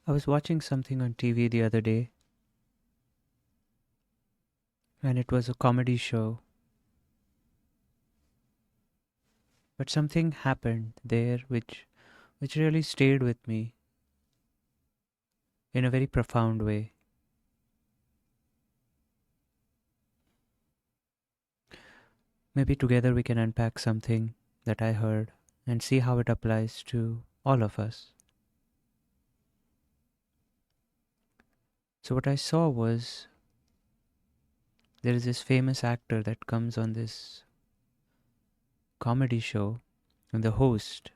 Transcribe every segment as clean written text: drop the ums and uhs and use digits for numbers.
I was watching something on TV the other day, and it was a comedy show. But something happened there which really stayed with me in a very profound way. Maybe together we can unpack something that I heard and see how it applies to all of us. So, what I saw was there is this famous actor that comes on this comedy show, and the host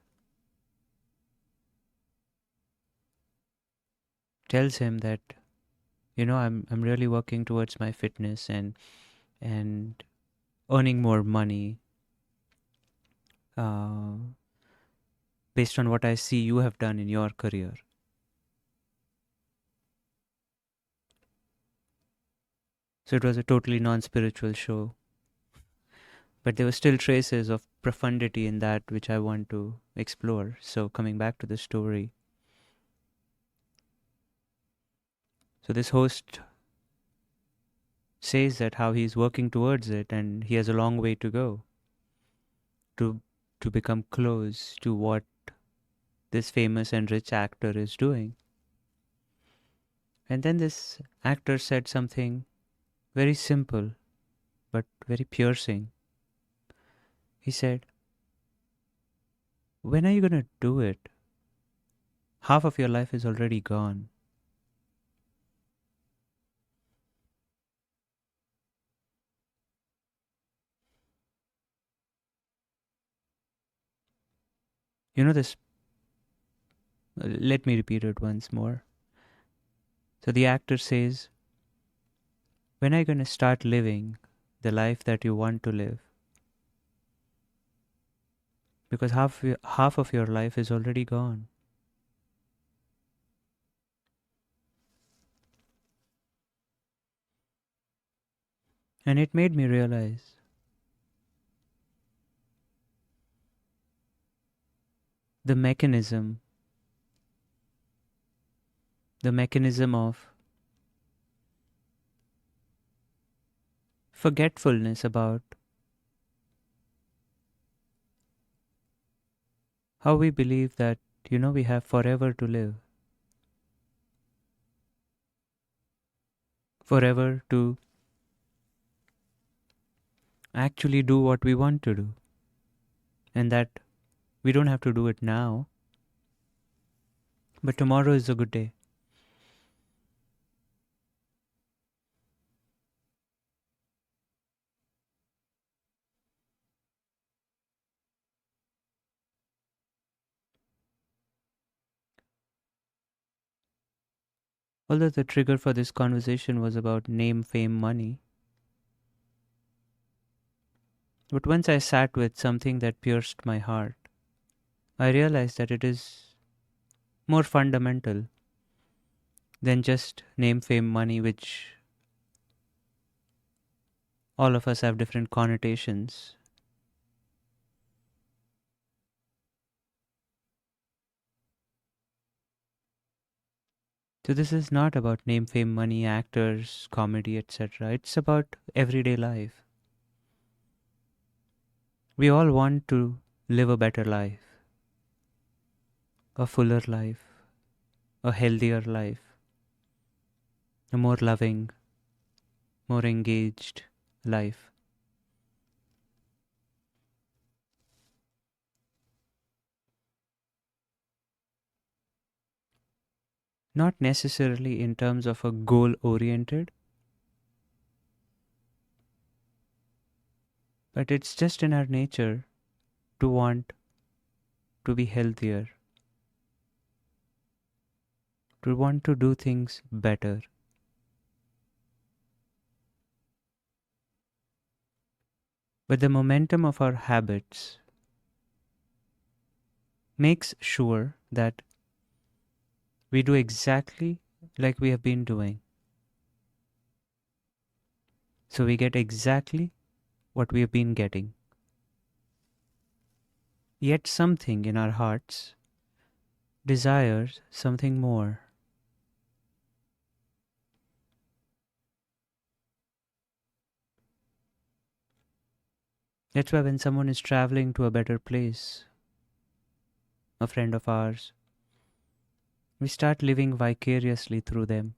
tells him that, I'm really working towards my fitness and earning more money uh, based on what I see you have done in your career. So it was a totally non spiritual show, but there were still traces of profundity in that which I want to explore. So, coming back to the story, so this host says that how he's working towards it and he has a long way to go to to become close to what this famous and rich actor is doing. And then this actor said something very simple but very piercing. He said, "When are you going to do it? Half of your life is already gone." You know this, let me repeat it once more. So the actor says, "When are you going to start living the life that you want to live? Because half of your life is already gone." And it made me realize the mechanism, the mechanism of forgetfulness about how we believe that, we have forever to live, forever to actually do what we want to do, and that we don't have to do it now, but tomorrow is a good day. Although the trigger for this conversation was about name, fame, money, but once I sat with something that pierced my heart, I realized that it is more fundamental than just name, fame, money, which all of us have different connotations. So this is not about name, fame, money, actors, comedy, etc. It's about everyday life. We all want to live a better life, a fuller life, a healthier life, a more loving, more engaged life. Not necessarily in terms of a goal oriented, but it's just in our nature to want to be healthier, to want to do things better. But the momentum of our habits makes sure that we do exactly like we have been doing. So we get exactly what we have been getting. Yet something in our hearts desires something more. That's why when someone is traveling to a better place, a friend of ours, we start living vicariously through them.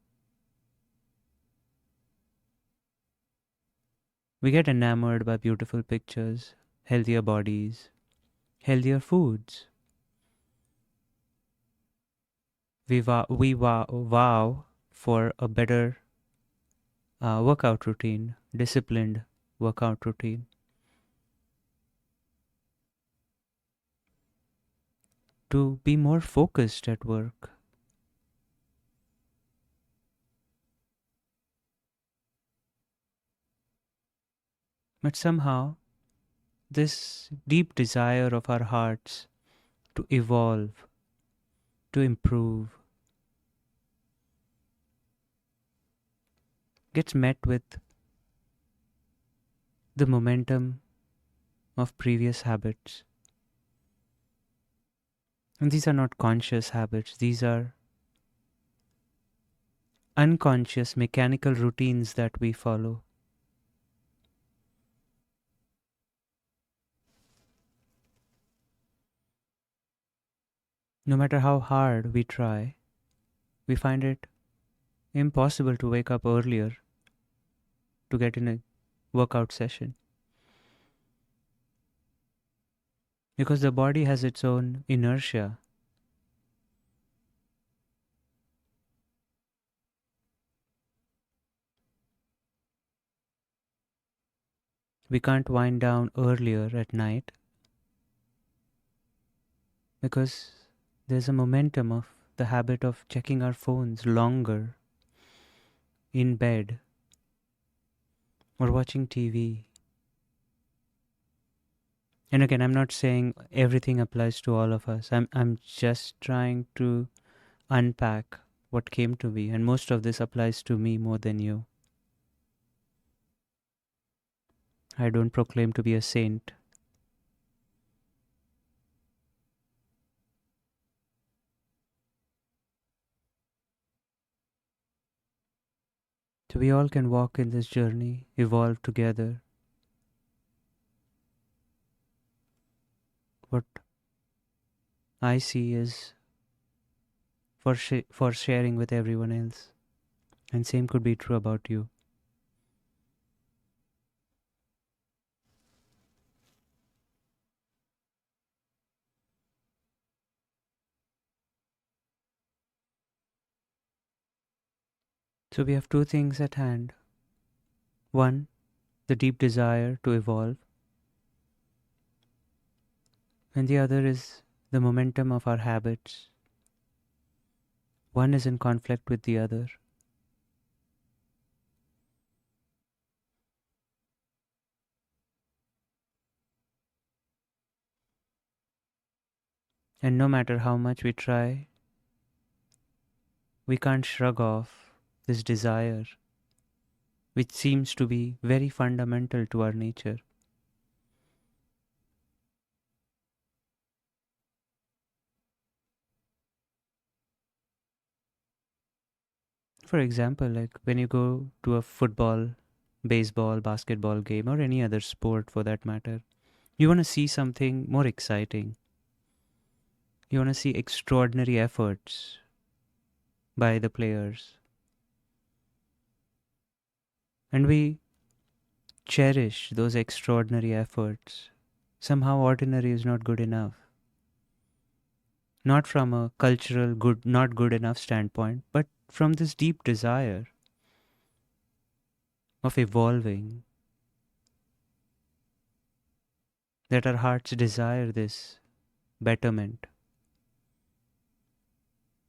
We get enamored by beautiful pictures, healthier bodies, healthier foods. We vow for a better workout routine, disciplined workout routine, to be more focused at work. But somehow, this deep desire of our hearts to evolve, to improve, gets met with the momentum of previous habits. And these are not conscious habits, these are unconscious mechanical routines that we follow. No matter how hard we try, we find it impossible to wake up earlier to get in a workout session because the body has its own inertia. We can't wind down earlier at night because there's a momentum of the habit of checking our phones longer in bed or watching TV. And again, I'm not saying everything applies to all of us. I'm just trying to unpack what came to me, and most of this applies to me more than you. I don't proclaim to be a saint. So we all can walk in this journey, evolve together. What I see is for sharing with everyone else, and same could be true about you. So we have two things at hand. One, the deep desire to evolve, and the other is the momentum of our habits. One is in conflict with the other. And no matter how much we try, we can't shrug off this desire, which seems to be very fundamental to our nature. For example, like when you go to a football, baseball, basketball game, or any other sport for that matter, you want to see something more exciting. You want to see extraordinary efforts by the players. And we cherish those extraordinary efforts. Somehow, ordinary is not good enough. Not from a cultural good, not good enough standpoint, but from this deep desire of evolving, that our hearts desire this betterment.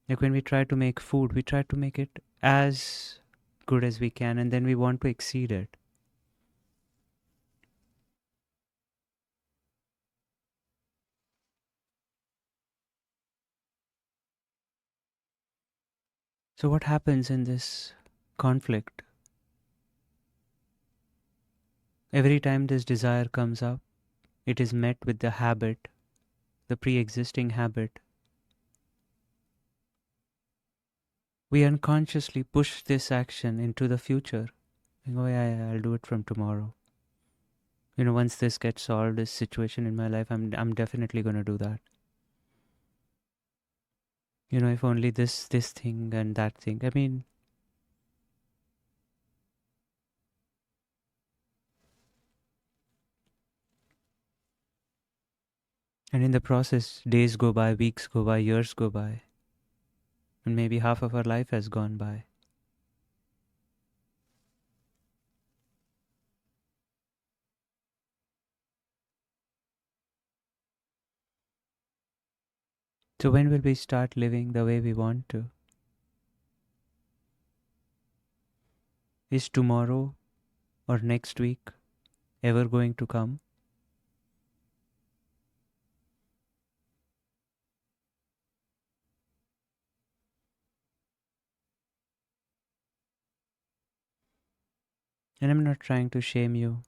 Like when we try to make food, we try to make it as good as we can, and then we want to exceed it. So, what happens in this conflict? Every time this desire comes up, it is met with the habit, the pre existing habit. We unconsciously push this action into the future. Like, oh, yeah, I'll do it from tomorrow. Once this gets solved, this situation in my life, I'm definitely going to do that. If only this thing and that thing. I mean, and in the process, days go by, weeks go by, years go by, and maybe half of our life has gone by. So when will we start living the way we want to? Is tomorrow or next week ever going to come? And I'm not trying to shame you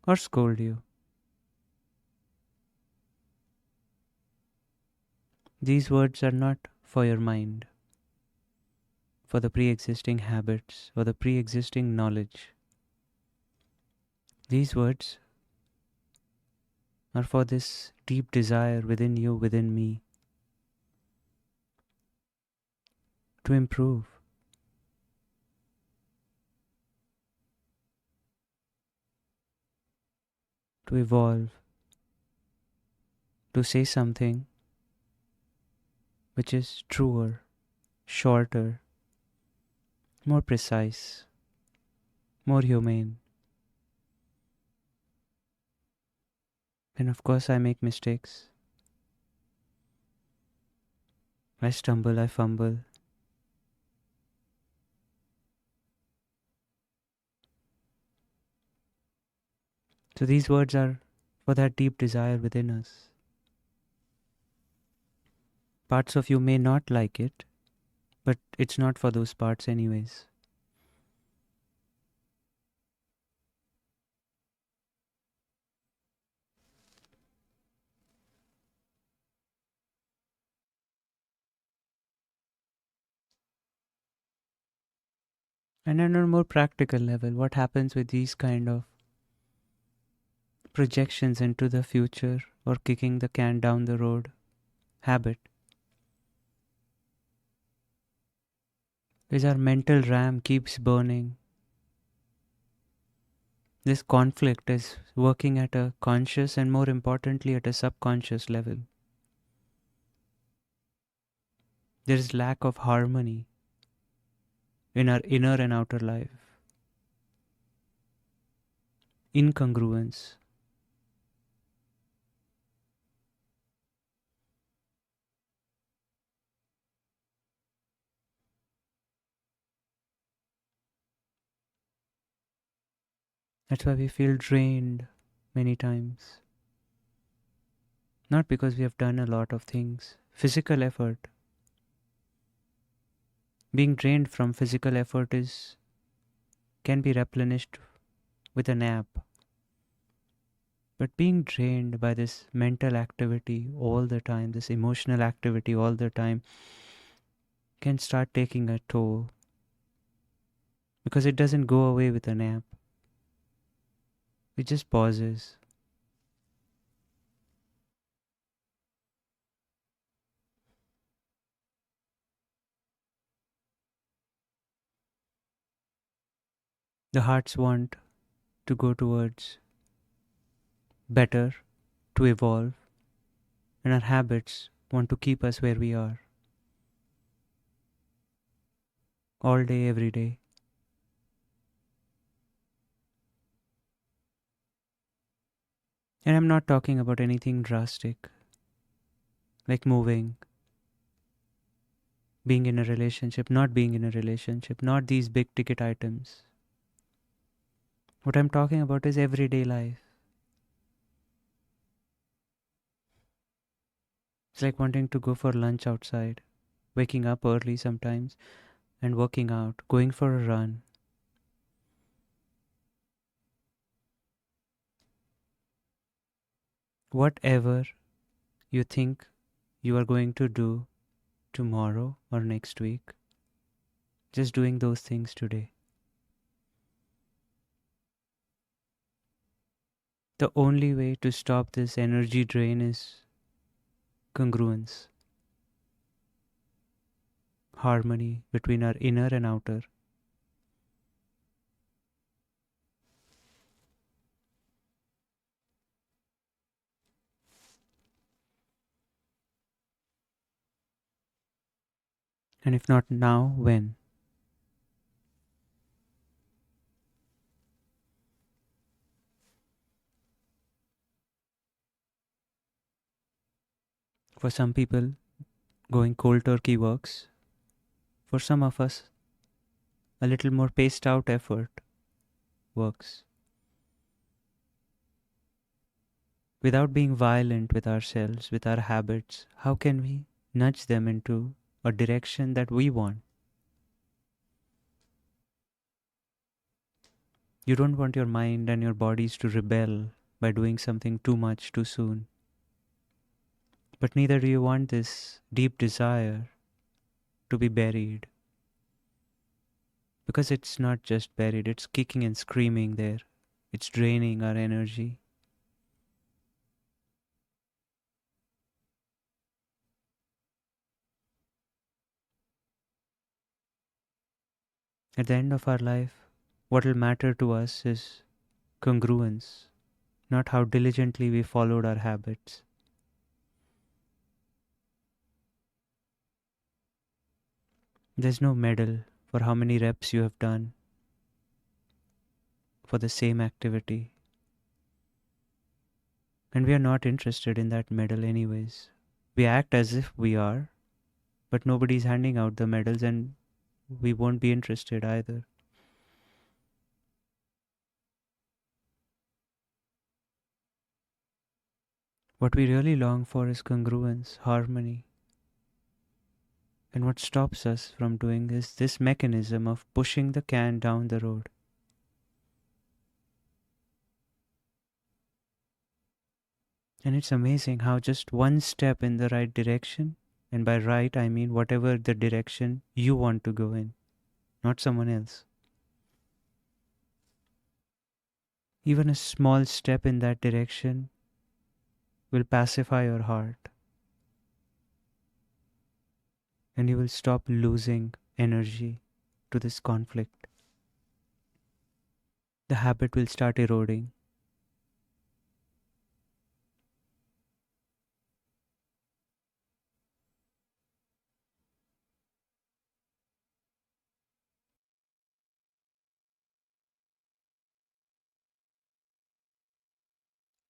or scold you. These words are not for your mind, for the pre existing habits or the pre existing knowledge. These words are for this deep desire within you, within me, to improve, to evolve, to say something which is truer, shorter, more precise, more humane. And of course, I make mistakes. I stumble, I fumble. So these words are for that deep desire within us. Parts of you may not like it, but it's not for those parts, anyways. And on a more practical level, what happens with these kind of projections into the future or kicking the can down the road habit is our mental RAM keeps burning. This conflict is working at a conscious and more importantly at a subconscious level. There is lack of harmony in our inner and outer life. Incongruence. That's why we feel drained many times. Not because we have done a lot of things. Physical effort. Being drained from physical effort is can be replenished with a nap. But being drained by this mental activity all the time, this emotional activity all the time, can start taking a toll because it doesn't go away with a nap. It just pauses. The hearts want to go towards better, to evolve, and our habits want to keep us where we are all day, every day. And I'm not talking about anything drastic like moving, being in a relationship, not being in a relationship, not these big ticket items. What I'm talking about is everyday life. It's like wanting to go for lunch outside, waking up early sometimes, and working out, going for a run. Whatever you think you are going to do tomorrow or next week, just doing those things today. The only way to stop this energy drain is congruence, harmony between our inner and outer. And if not now, when? For some people, going cold turkey works. For some of us, a little more paced out effort works. Without being violent with ourselves, with our habits, how can we nudge them into a direction that we want? You don't want your mind and your bodies to rebel by doing something too much too soon. But neither do you want this deep desire to be buried. Because it's not just buried, it's kicking and screaming there. It's draining our energy. At the end of our life, what will matter to us is congruence, not how diligently we followed our habits. There's no medal for how many reps you have done for the same activity. And we are not interested in that medal, anyways. We act as if we are, but nobody's handing out the medals, and we won't be interested either. What we really long for is congruence, harmony. And what stops us from doing is this mechanism of pushing the can down the road. And it's amazing how just one step in the right direction, and by right I mean whatever the direction you want to go in, not someone else. Even a small step in that direction will pacify your heart, and you will stop losing energy to this conflict. The habit will start eroding.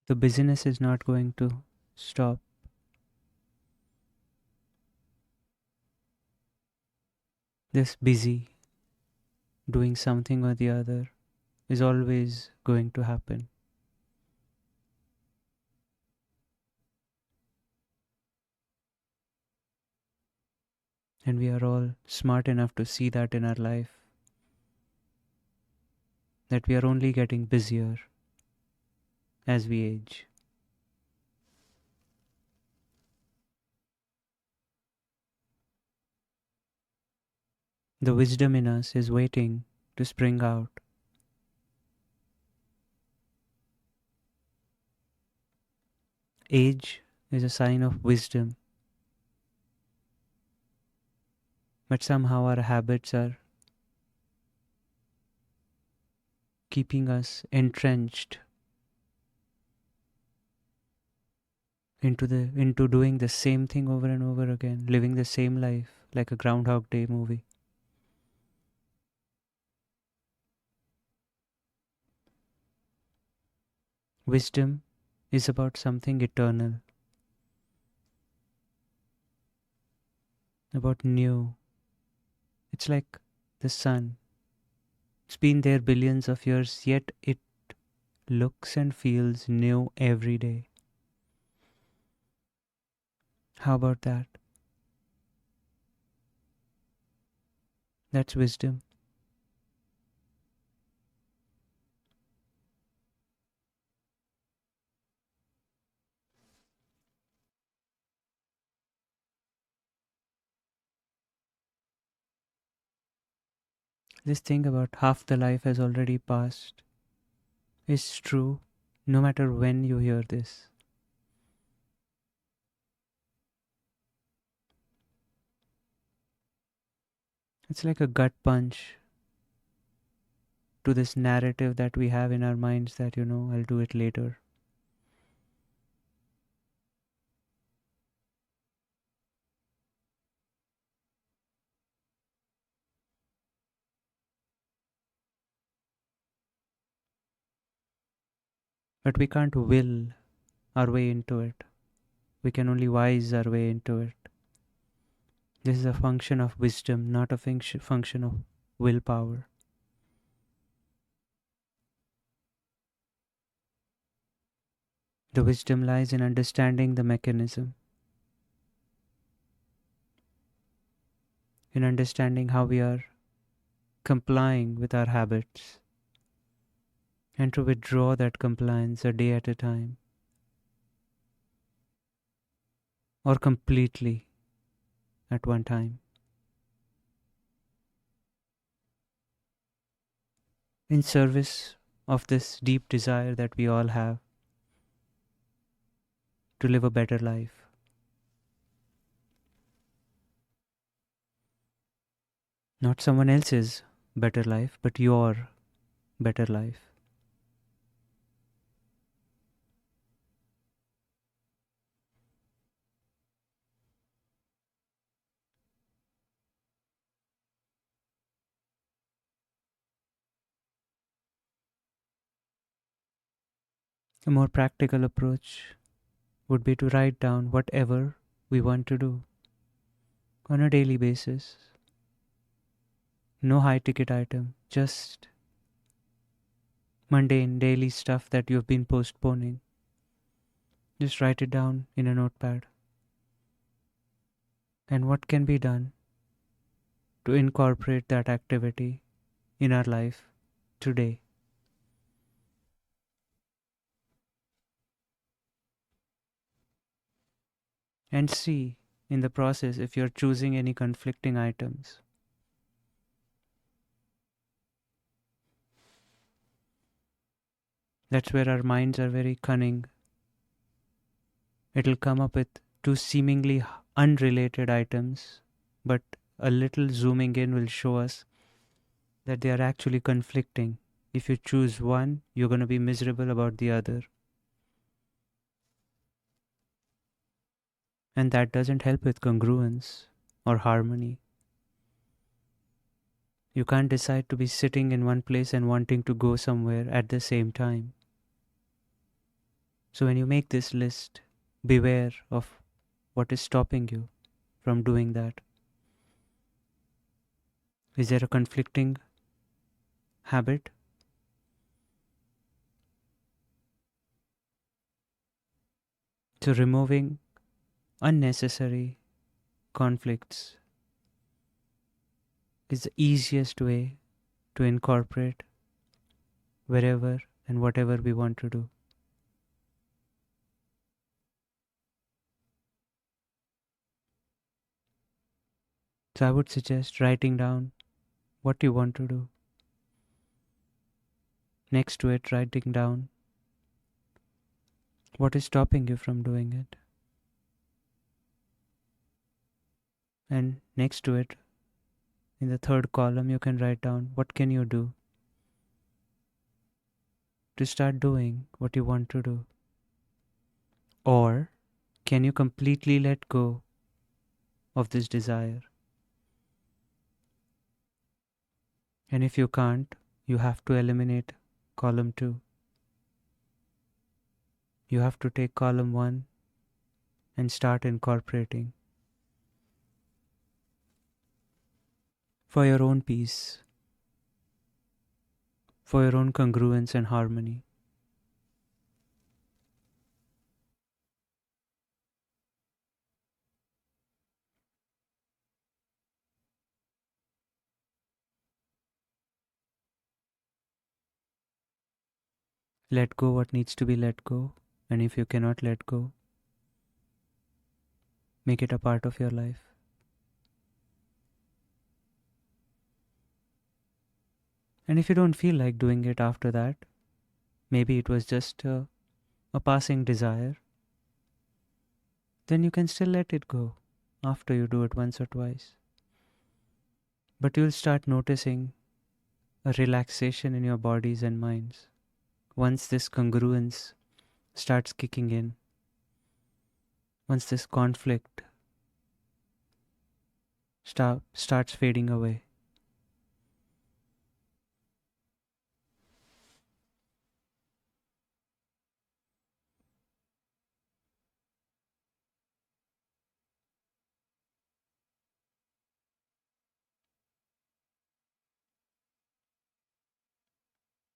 The busyness is not going to stop. This busy doing something or the other is always going to happen. And we are all smart enough to see that in our life, that we are only getting busier as we age. The wisdom in us is waiting to spring out. Age is a sign of wisdom, but somehow our habits are keeping us entrenched into doing the same thing over and over again, living the same life like a Groundhog Day movie. Wisdom is about something eternal, about new. It's like the sun. It's been there billions of years, yet it looks and feels new every day. How about that? That's wisdom. This thing about half the life has already passed is true, no matter when you hear this. It's like a gut punch to this narrative that we have in our minds that, I'll do it later. But we can't will our way into it. We can only wise our way into it. This is a function of wisdom, not a function of willpower. The wisdom lies in understanding the mechanism, in understanding how we are complying with our habits, and to withdraw that compliance a day at a time, or completely at one time, in service of this deep desire that we all have to live a better life. Not someone else's better life, but your better life. A more practical approach would be to write down whatever we want to do on a daily basis. No high ticket item, just mundane daily stuff that you've been postponing. Just write it down in a notepad. And what can be done to incorporate that activity in our life today? And see in the process if you're choosing any conflicting items. That's where our minds are very cunning. It'll come up with two seemingly unrelated items, but a little zooming in will show us that they are actually conflicting. If you choose one, you're going to be miserable about the other. And that doesn't help with congruence or harmony. You can't decide to be sitting in one place and wanting to go somewhere at the same time. So when you make this list, beware of what is stopping you from doing that. Is there a conflicting habit? So removing unnecessary conflicts is the easiest way to incorporate wherever and whatever we want to do. So I would suggest writing down what you want to do. Next to it, writing down what is stopping you from doing it. And next to it, in the third column, you can write down what can you do to start doing what you want to do. Or can you completely let go of this desire? And if you can't, you have to eliminate column 2. You have to take column 1 and start incorporating for your own peace, for your own congruence and harmony. Let go what needs to be let go, and if you cannot let go, make it a part of your life. And if you don't feel like doing it after that, maybe it was just a a passing desire, then you can still let it go after you do it once or twice. But you'll start noticing a relaxation in your bodies and minds once this congruence starts kicking in, once this conflict starts fading away.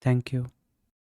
Thank you.